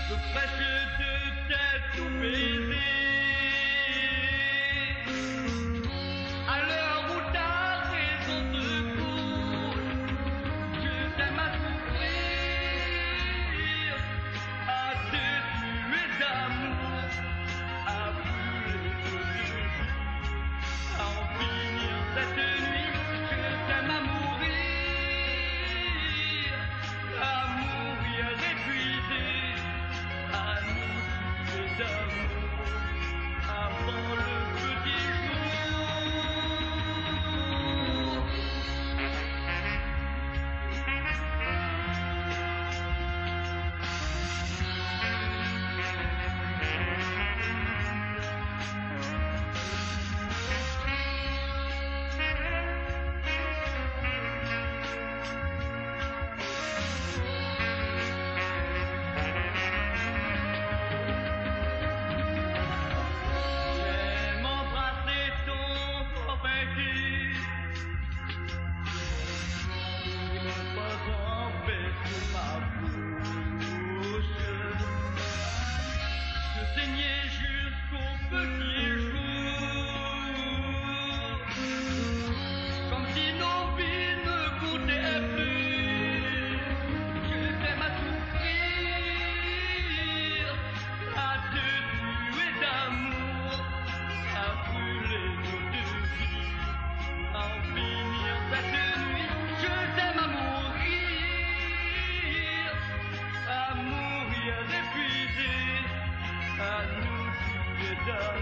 le fraîche de tes doux baisers. À l'heure où ta raison te coule, je t'aime à souffrir, à te tuer d'amour, à brûler de vie, à en finir cette nuit. Je t'aime à mourir épuisé, à nous tuer d'amour avant le petit jour. À nous tuer d'amour.